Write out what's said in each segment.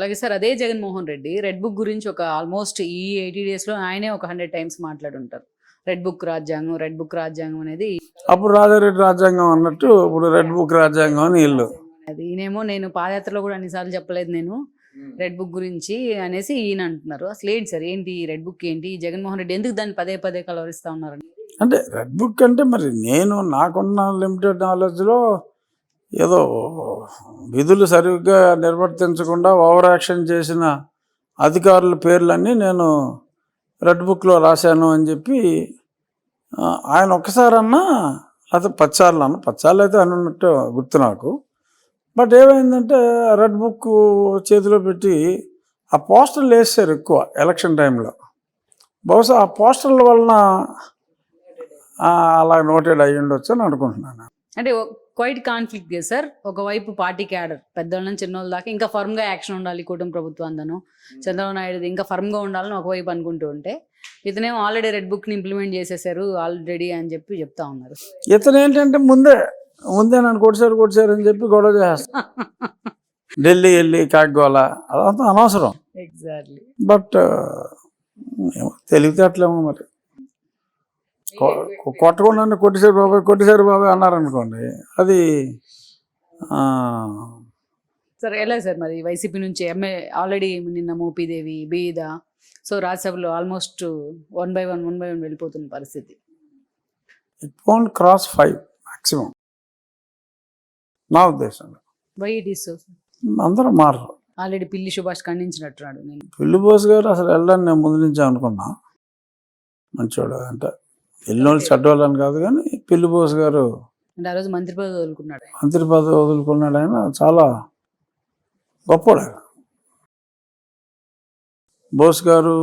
అలాగే సార్ అదే Jaganmohan Reddy red book గురించి ఒక ఆల్మోస్ట్ ఈ 80 డేస్లో ఆయనే ఒక 100 టైమ్స్ మాట్లాడుంటారు. రెడ్ బుక్ రాజ్యాంగం అనేది అప్పుడు రాజారెడ్డి రాజ్యాంగం అన్నట్టు ఇప్పుడు రెడ్ బుక్ రాజ్యాంగం అని వీళ్ళు. అది ఈయనేమో నేను పాదయాత్రలో కూడా అన్నిసార్లు చెప్పలేదు నేను రెడ్ బుక్ గురించి అనేసి ఈయన అంటున్నారు. అసలు ఏంటి సార్, ఏంటి రెడ్ బుక్ ఏంటి? జగన్మోహన్ రెడ్డి ఎందుకు దాన్ని పదే పదే కలవరిస్తా ఉన్నారు? అంటే రెడ్ బుక్ అంటే మరి నాకున్న లిమిటెడ్ నాలెడ్జ్లో ఏదో విధులు సరిగ్గా నిర్వర్తించకుండా ఓవర్ యాక్షన్ చేసిన అధికారుల పేర్లన్నీ నేను రెడ్ బుక్లో రాశాను అని చెప్పి ఆయన ఒక్కసారన్నా లేకపోతే 10 సార్లు అన్న, 10 సార్లు అయితే అన్నట్టు గుర్తు నాకు. బట్ ఏమైందంటే రెడ్ బుక్ చేతిలో పెట్టి ఆ పోస్టర్లు వేసారు ఎక్కువ ఎలక్షన్ టైంలో. బహుశా ఆ పోస్టర్ల వలన అలా నోటెడ్ అయ్యి ఉండొచ్చు అని అనుకుంటున్నాను. అంటే క్వైట్ కాన్ఫ్లిక్ట్ కదా సార్. ఒకవైపు పార్టీ క్యాడర్ పెద్దవాళ్ళ నుంచి చిన్నోళ్ళ దాకా ఇంకా ఫర్మ్గా యాక్షన్ ఉండాలి కూటమి ప్రభుత్వాందను, చంద్రబాబు నాయుడు ఇంకా ఫర్మ్గా ఉండాలని ఒకవైపు అనుకుంటూ ఉంటే ఇతనేమో ఆల్రెడీ రెడ్ బుక్ని ఇంప్లిమెంట్ చేసేసారు ఆల్రెడీ అని చెప్పి చెప్తా ఉన్నారు. ఇతను ఏంటంటే ముందే నన్ను కొట్టారు అని చెప్పి గొడవ చేస్తా ఢిల్లీ వెళ్ళి కాగ్గోల అదంతా అనవసరం. ఎగ్జాక్ట్లీ. బట్ తెలివితేటలేమో మరి కొట్టకుండా కొట్టేశారు బాబాయ్ అన్నారనుకోండి, అది సార్ ఎలా సార్ మరి వైసీపీ నుంచి ఆల్రెడీ నిన్న మోపిదేవి బీద, సో రాజ్యసభలో ఆల్మోస్ట్ 1 by 1 వెళ్ళిపోతున్న పరిస్థితి. ఇట్ వోంట్ క్రాస్ 5 మ్యాక్సిమం నా ఉద్దేశంలో. Why it is so? అందరూ మారరు. ఆల్రెడీ పిల్లి సుభాష్ ఖండించినట్టున్నాడు. నేను పిల్లి బోస్ గారు అసలు వెళ్ళని నేను ముందు నుంచి అనుకున్నా, మంచోడు అంటే ఎన్నోళ్ళు చెడ్డోళ్ళు అని కాదు, కానీ పిల్లి బోస్ గారు అంటే ఆ రోజు మంత్రి పదవి వదులుకున్నాడు. ఆయన చాలా గొప్పవాడు. ఆయన బోస్ గారు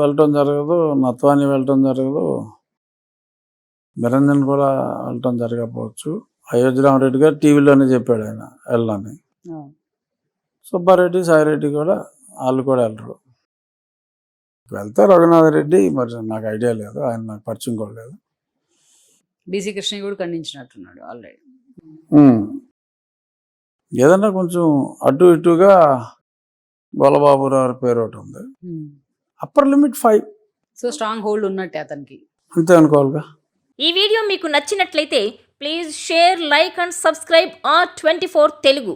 వెళ్ళటం జరగదు, నత్వాని వెళ్ళటం జరగదు, నిరంజన్ కూడా వెళ్ళటం జరగకపోవచ్చు. అయోధ్యరామరెడ్డి గారు టీవీలోనే చెప్పాడు ఆయన వెళ్ళని. సుబ్బారెడ్డి సాయిరెడ్డి కూడా వాళ్ళు కూడా వెళ్ళరు. వెళ్తే రఘునాథ్ రెడ్డి మరి నాకు ఐడియా లేదు, ఆయన నాకు పరిచయం కూడా లేదు. బీసీ కృష్ణ కూడా ఖండించినట్టున్నాడు ఆల్రెడీ. ఏదన్నా కొంచెం అటు ఇటుగా గొల్లబాబురావు పేరు ఒకటి ఉంది. Upper limit 5. So strong hold ఉన్నట్టే అతనికి, అంతే అనుకోవాలిగా. ఈ వీడియో మీకు నచ్చినట్లయితే please share, like and subscribe R24 Telugu.